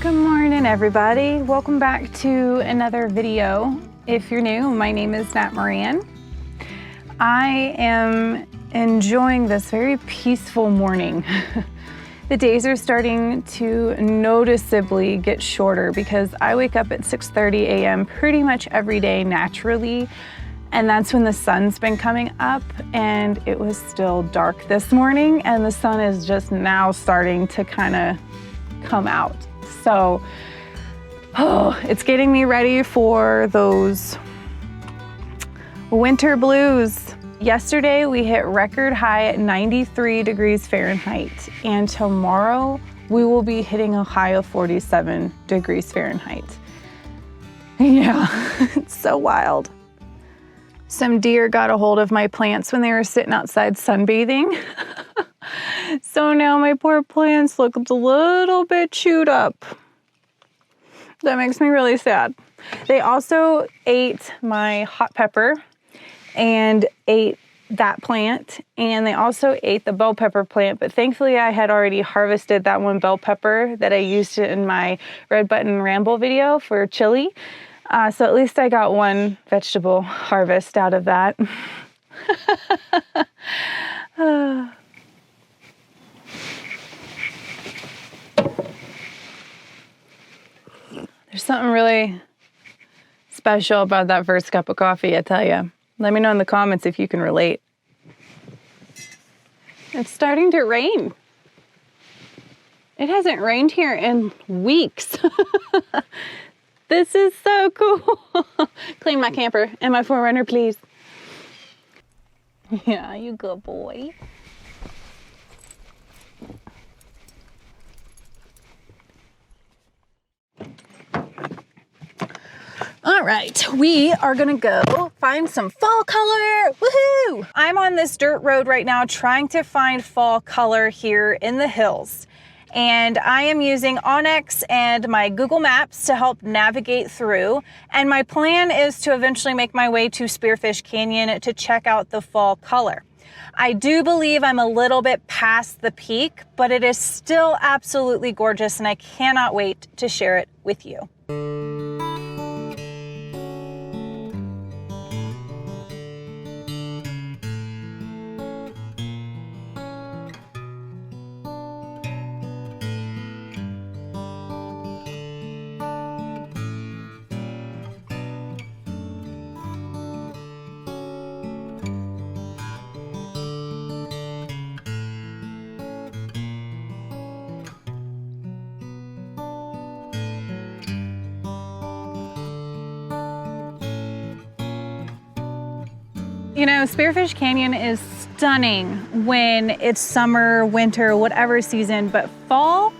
Good morning, everybody. Welcome back to another video. If you're new, my name is theNatMoran. I am enjoying this very peaceful morning. The days are starting to noticeably get shorter because I wake up at 6:30 a.m. pretty much every day naturally, and that's when the sun's been coming up, and it was still dark this morning, and the sun is just now starting to kind of come out. So, it's getting me ready for those winter blues. Yesterday we hit record high at 93 degrees Fahrenheit, and tomorrow we will be hitting a high of 47 degrees Fahrenheit. Yeah, it's so wild. Some deer got a hold of my plants when they were sitting outside sunbathing. So now my poor plants look a little bit chewed up. That makes me really sad. They also ate my hot pepper and ate that plant, and they also ate the bell pepper plant, but thankfully I had already harvested that one bell pepper that I used in my red button ramble video for chili. So at least I got one vegetable harvest out of that. There's something really special about that first cup of coffee, I tell you. Let me know in the comments if you can relate. It's starting to rain. It hasn't rained here in weeks. This is so cool. Clean my camper and my 4Runner, please. Yeah, you good boy. All right, we are gonna go find some fall color. Woohoo! I'm on this dirt road right now trying to find fall color here in the hills. And I am using Onyx and my Google Maps to help navigate through. And my plan is to eventually make my way to Spearfish Canyon to check out the fall color. I do believe I'm a little bit past the peak, but it is still absolutely gorgeous, and I cannot wait to share it with you. You know, Spearfish Canyon is stunning when it's summer, winter, whatever season, but fall,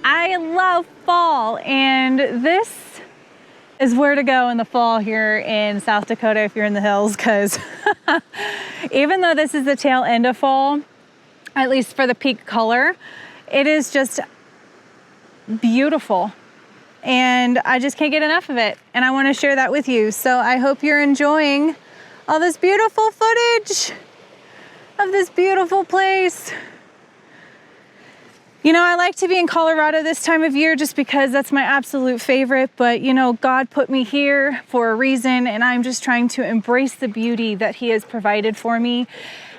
I love fall, and this is where to go in the fall here in South Dakota if you're in the hills, because even though this is the tail end of fall, at least for the peak color, it is just beautiful. And I just can't get enough of it, and I want to share that with you. So I hope you're enjoying all this beautiful footage of this beautiful place. You know, I like to be in Colorado this time of year just because that's my absolute favorite, but you know, God put me here for a reason, and I'm just trying to embrace the beauty that He has provided for me.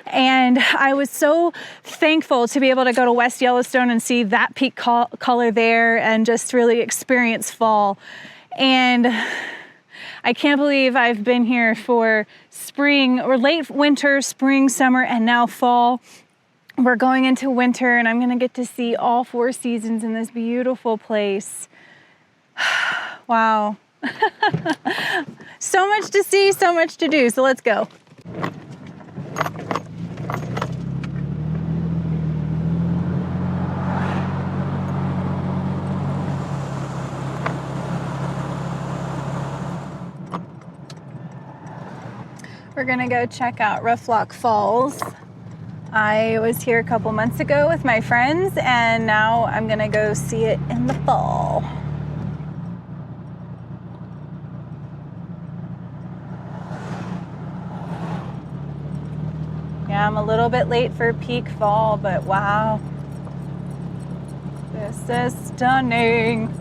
And I was so thankful to be able to go to West Yellowstone and see that peak color there and just really experience fall. And I can't believe I've been here for spring or late winter, spring, summer, and now fall. We're going into winter, and I'm gonna get to see all 4 seasons in this beautiful place. Wow. So much to see, so much to do, so let's go. We're gonna go check out Rough Lock Falls. I was here a couple months ago with my friends, and now I'm gonna go see it in the fall. Yeah, I'm a little bit late for peak fall, but wow. This is stunning.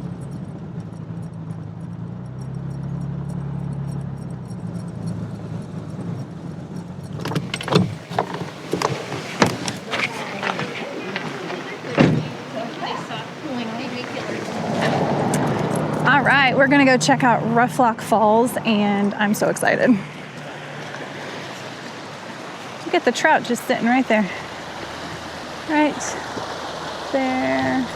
right, we're gonna go check out Rough Lock Falls, and I'm so excited. Look at the trout just sitting right there. Right there.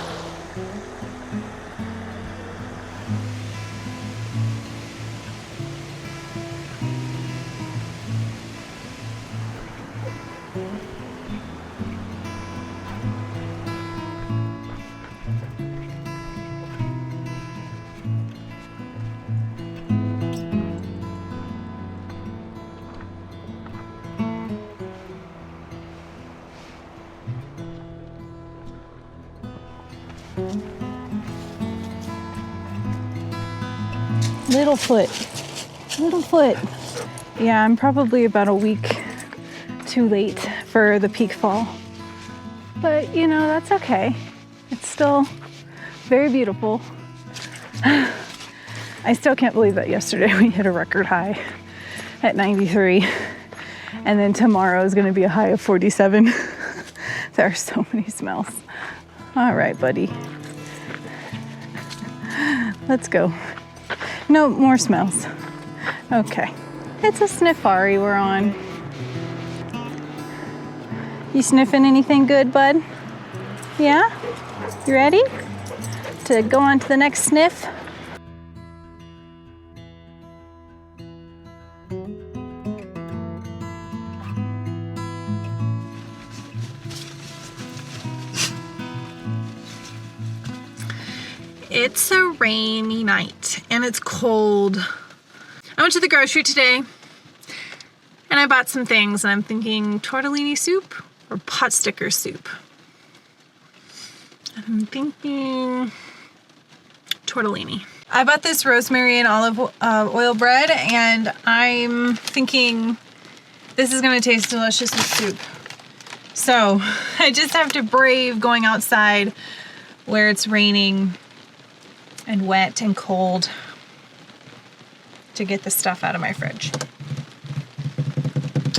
Little foot. Yeah, I'm probably about a week too late for the peak fall. But you know, that's okay. It's still very beautiful. I still can't believe that yesterday we hit a record high at 93. And then tomorrow is gonna be a high of 47. There are so many smells. All right, buddy. Let's go. No more smells. Okay. It's a sniffari we're on. You sniffing anything good, bud? Yeah? You ready to go on to the next sniff? It's a rainy night and it's cold. I went to the grocery today and I bought some things, and I'm thinking tortellini soup or pot sticker soup. I'm thinking tortellini. I bought this rosemary and olive oil bread, and I'm thinking this is gonna taste delicious with soup. So I just have to brave going outside where it's raining and wet and cold to get the stuff out of my fridge.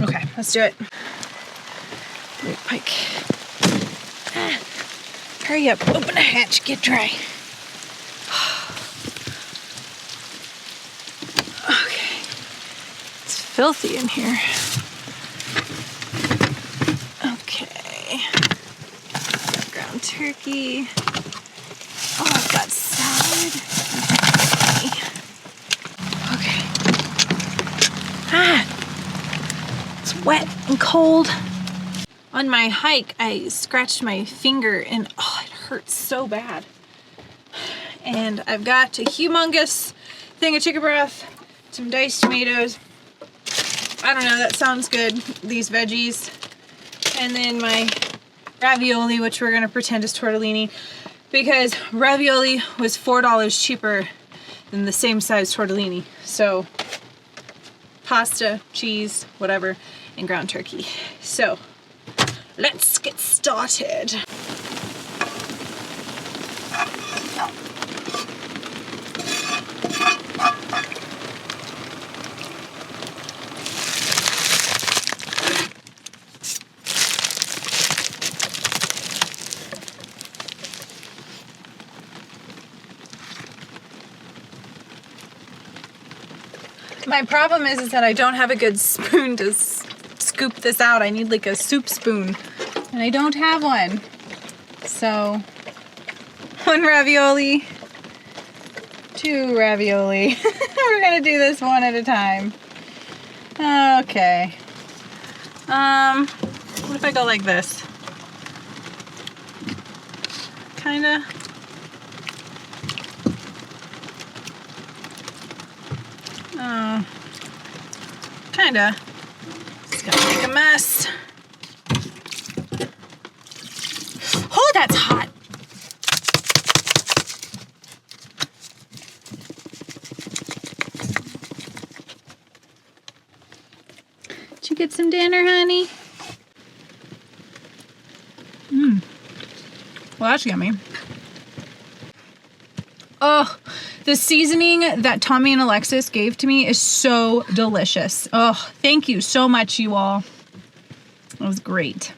Okay, let's do it. Wait, Pike. Hurry up, open the hatch, get dry. Okay, it's filthy in here. Okay, ground turkey. Oh, I've got salad. Okay. It's wet and cold. On my hike, I scratched my finger and oh, it hurts so bad. And I've got a humongous thing of chicken broth, some diced tomatoes. I don't know, that sounds good. These veggies. And then my ravioli, which we're gonna pretend is tortellini, because ravioli was $4 cheaper than the same size tortellini. So pasta, cheese, whatever, and ground turkey. So let's get started. My problem is that I don't have a good spoon to scoop this out. I need like a soup spoon, and I don't have one. So, 1 ravioli, 2 ravioli. We're gonna do this one at a time. Okay. What if I go like this? Kinda. Kinda. It's gonna make a mess. Oh, that's hot. Did you get some dinner, honey? Well, that's yummy. Oh, the seasoning that Tommy and Alexis gave to me is so delicious. Oh, thank you so much, you all. It was great.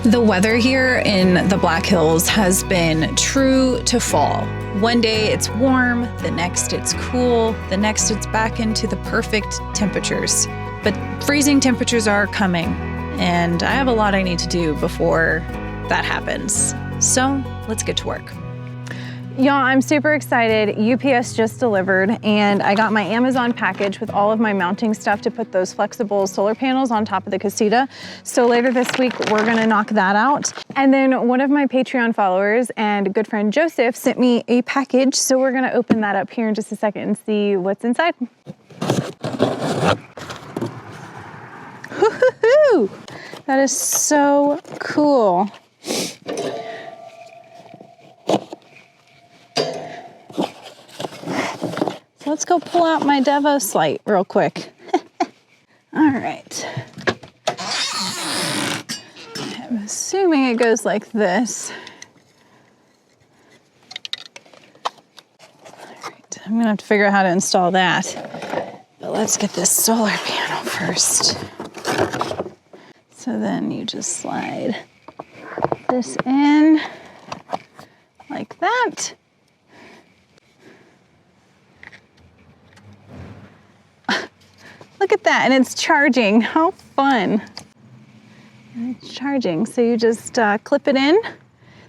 The weather here in the Black Hills has been true to fall. One day it's warm, the next it's cool, the next it's back into the perfect temperatures. But freezing temperatures are coming, and I have a lot I need to do before that happens. So let's get to work. Y'all, I'm super excited. UPS just delivered, and I got my Amazon package with all of my mounting stuff to put those flexible solar panels on top of the Casita. So later this week, we're gonna knock that out. And then one of my Patreon followers and good friend Joseph sent me a package. So we're gonna open that up here in just a second and see what's inside. Woo-hoo-hoo! That is so cool. Let's go pull out my Devos light real quick. All right. I'm assuming it goes like this. All right, I'm gonna have to figure out how to install that. But let's get this solar panel first. So then you just slide this in like that. Look at that, and it's charging. How fun. And it's charging, so you just clip it in.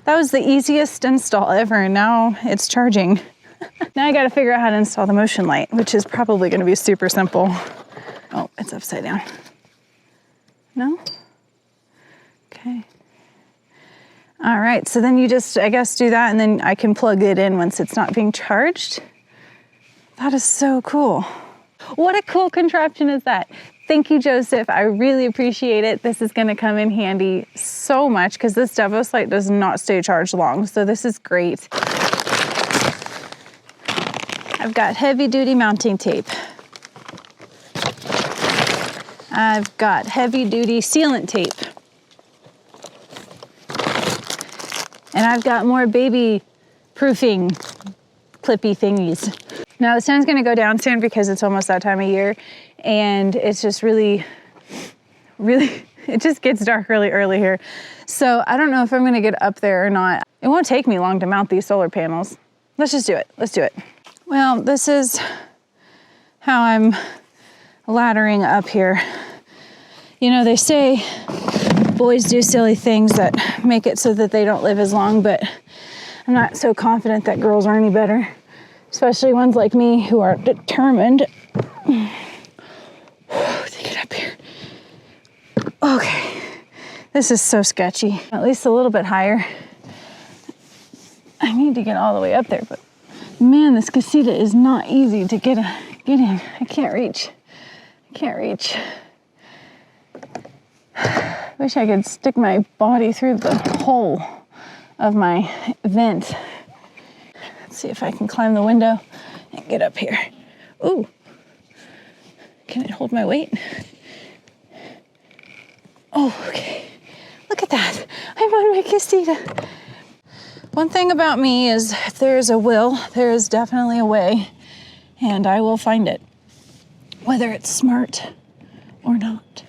That was the easiest install ever, and now it's charging. Now I gotta figure out how to install the motion light, which is probably gonna be super simple. Oh, it's upside down. No? Okay. All right, so then you just, I guess, do that, and then I can plug it in once it's not being charged. That is so cool. What a cool contraption is that? Thank you, Joseph. I really appreciate it. This is gonna come in handy so much because this Devos light does not stay charged long, so this is great. I've got heavy duty mounting tape. I've got heavy duty sealant tape. And I've got more baby proofing clippy thingies. Now the sun's gonna go down soon because it's almost that time of year, and it's just really, it just gets dark really early here. So I don't know if I'm gonna get up there or not. It won't take me long to mount these solar panels. Let's just do it, let's do it. Well, this is how I'm laddering up here. You know, they say boys do silly things that make it so that they don't live as long, but I'm not so confident that girls are any better. Especially ones like me who are determined to get up here. Okay, this is so sketchy. At least a little bit higher. I need to get all the way up there, but man, this Casita is not easy to get in. I can't reach. Wish I could stick my body through the hole of my vent. See if I can climb the window and get up here. Ooh, can it hold my weight? Oh, okay. Look at that. I'm on my Casita. One thing about me is if there's a will, there is definitely a way, and I will find it, whether it's smart or not.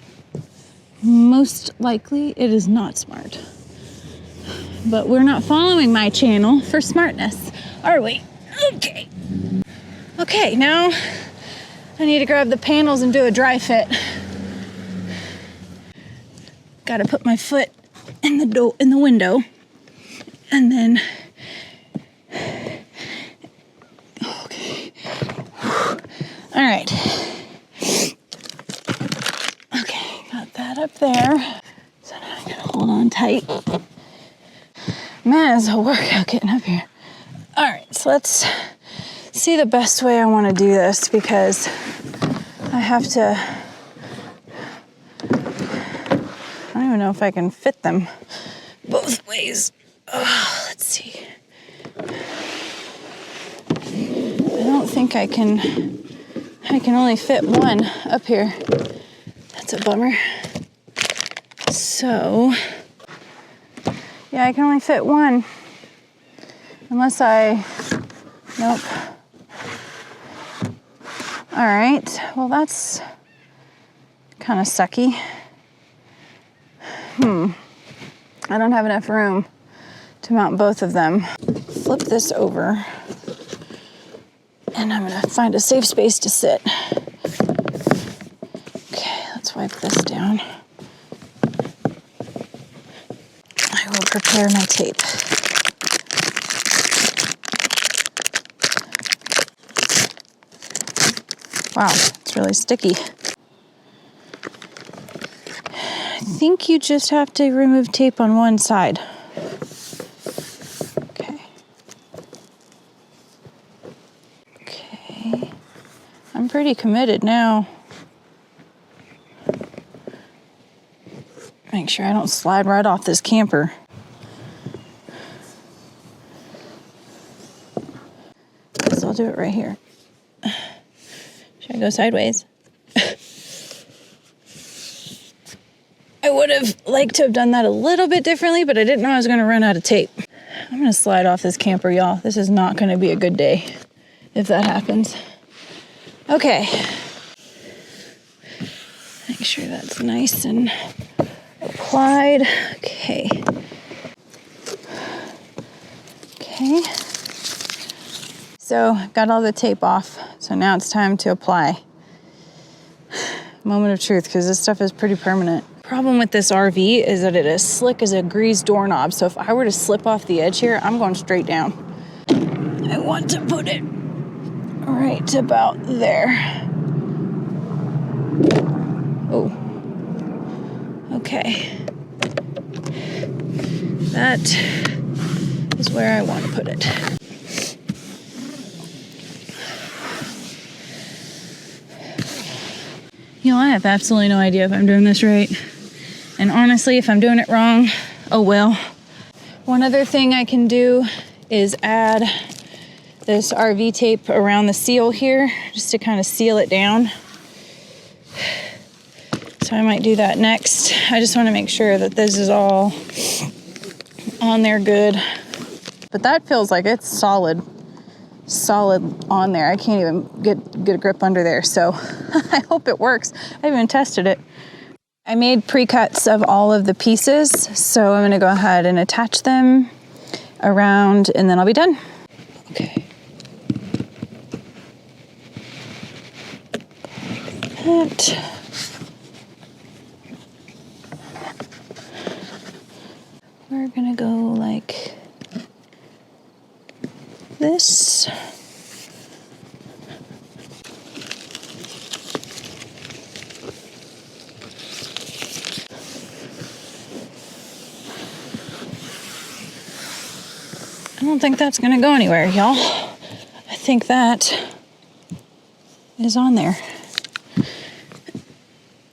Most likely it is not smart, but we're not following my channel for smartness, are we? Okay. Okay, now I need to grab the panels and do a dry fit. Got to put my foot in the window, and then okay. All right. Okay, got that up there. So now I gotta hold on tight. Man, it's a workout getting up here. All right, so let's see the best way I want to do this, because I have to, I don't even know if I can fit them both ways. Oh, let's see. I don't think I can only fit one up here. That's a bummer. So, yeah, I can only fit one. Unless nope. All right, well that's kind of sucky. I don't have enough room to mount both of them. Flip this over, and I'm gonna find a safe space to sit. Okay, let's wipe this down. I will prepare my tape. Wow, it's really sticky. I think you just have to remove tape on one side. Okay. Okay. I'm pretty committed now. Make sure I don't slide right off this camper. So I'll do it right here. Should I go sideways? I would have liked to have done that a little bit differently, but I didn't know I was going to run out of tape. I'm going to slide off this camper, y'all. This is not going to be a good day if that happens. Okay. Make sure that's nice and applied. Okay. Okay. So I've got all the tape off. So now it's time to apply. Moment of truth, because this stuff is pretty permanent. Problem with this RV is that it is slick as a greased doorknob. So if I were to slip off the edge here, I'm going straight down. I want to put it right about there. Oh. Okay. That is where I want to put it. You know, I have absolutely no idea if I'm doing this right. And honestly, if I'm doing it wrong, oh well. One other thing I can do is add this RV tape around the seal here, just to kind of seal it down. So I might do that next. I just want to make sure that this is all on there good. But that feels like it's solid on there. I can't even get a grip under there. So I hope it works. I haven't even tested it. I made pre-cuts of all of the pieces. So I'm gonna go ahead and attach them around and then I'll be done. Okay. Like that. We're gonna go like this. I don't think that's gonna go anywhere, y'all. I think that is on there.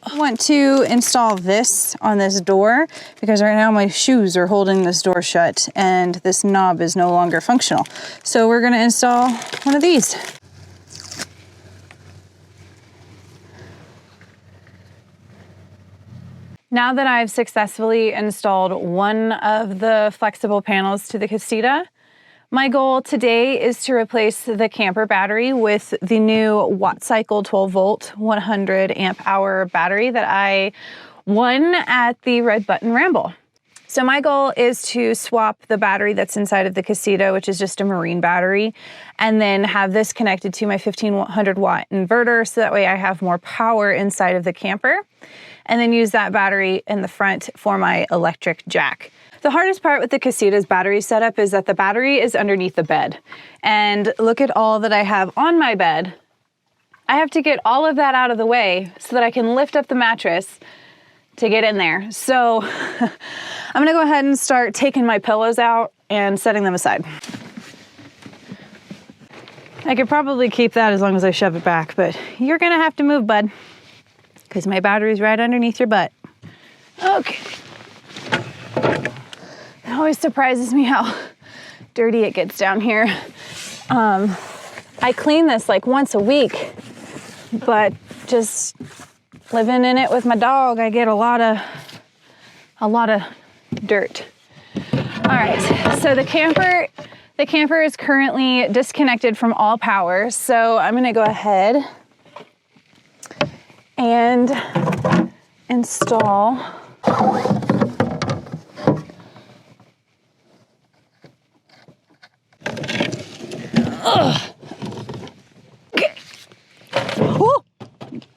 I want to install this on this door because right now my shoes are holding this door shut and this knob is no longer functional. So we're gonna install one of these. Now that I've successfully installed one of the flexible panels to the Casita, my goal today is to replace the camper battery with the new Watt Cycle 12 volt 100 amp hour battery that I won at the Red Button Ramble. So my goal is to swap the battery that's inside of the Casita, which is just a marine battery, and then have this connected to my 1500 watt inverter so that way I have more power inside of the camper, and then use that battery in the front for my electric jack. The hardest part with the Casita's battery setup is that the battery is underneath the bed. And look at all that I have on my bed. I have to get all of that out of the way so that I can lift up the mattress to get in there. So I'm gonna go ahead and start taking my pillows out and setting them aside. I could probably keep that as long as I shove it back, but you're gonna have to move, bud, because my battery's right underneath your butt. Okay. It always surprises me how dirty it gets down here. I clean this like once a week, but just living in it with my dog, I get a lot of dirt. All right, so the camper is currently disconnected from all power, so I'm gonna go ahead and install Ugh. Okay. Woo.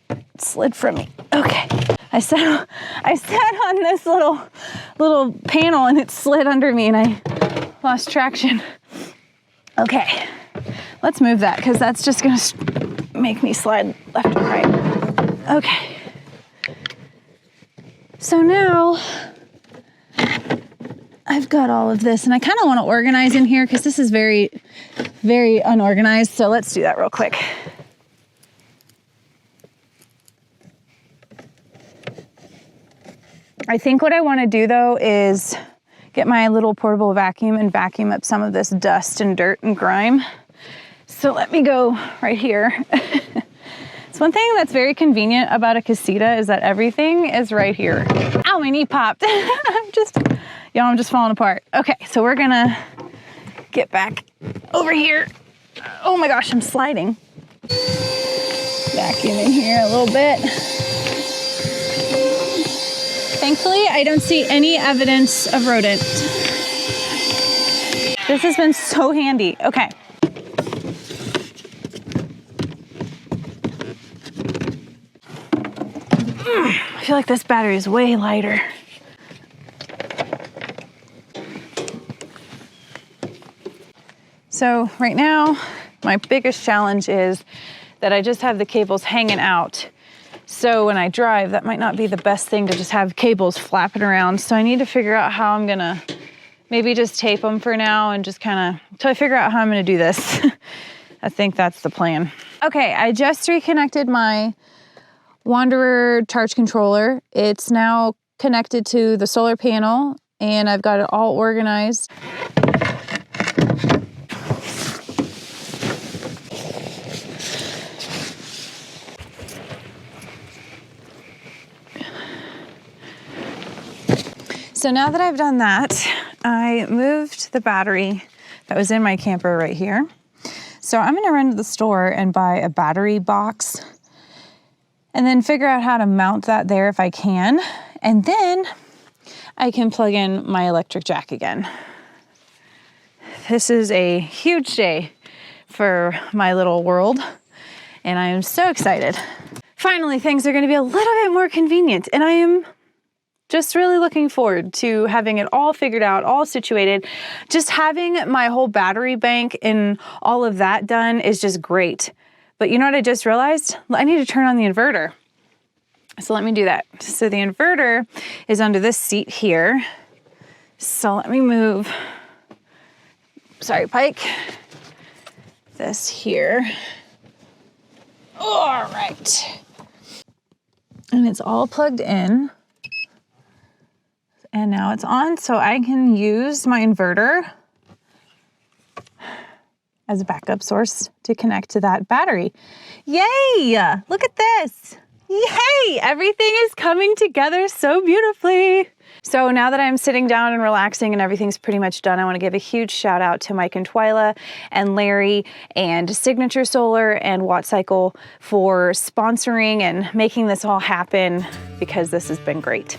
It slid from me. Okay. I sat on this little panel and it slid under me and I lost traction. Okay. Let's move that because that's just gonna make me slide left and right. Okay. So now I've got all of this and I kind of want to organize in here because this is very, very unorganized. So let's do that real quick. I think what I want to do though is get my little portable vacuum and vacuum up some of this dust and dirt and grime. So let me go right here. It's one thing that's very convenient about a Casita is that everything is right here. Ow, my knee popped. I'm just falling apart. Okay, so we're gonna get back over here. Oh my gosh, I'm sliding. Vacuum in here a little bit. Thankfully, I don't see any evidence of rodent. This has been so handy. Okay. I feel like this battery is way lighter. So right now, my biggest challenge is that I just have the cables hanging out. So when I drive, that might not be the best thing to just have cables flapping around. So I need to figure out how I'm gonna maybe just tape them for now and just kind of, until I figure out how I'm gonna do this. I think that's the plan. Okay, I just reconnected my Wanderer charge controller. It's now connected to the solar panel and I've got it all organized. So now that I've done that, I moved the battery that was in my camper right here. So I'm gonna run to the store and buy a battery box and then figure out how to mount that there if I can. And then I can plug in my electric jack again. This is a huge day for my little world and I am so excited. Finally, things are gonna be a little bit more convenient and I am just really looking forward to having it all figured out, all situated. Just having my whole battery bank and all of that done is just great. But you know what I just realized? I need to turn on the inverter. So let me do that. So the inverter is under this seat here. So let me move, sorry, Pike, this here. All right. And it's all plugged in. And now it's on, so I can use my inverter as a backup source to connect to that battery. Yay! Look at this. Yay! Everything is coming together so beautifully. So now that I'm sitting down and relaxing and everything's pretty much done, I want to give a huge shout out to Mike and Twyla and Larry and Signature Solar and Watt Cycle for sponsoring and making this all happen because this has been great.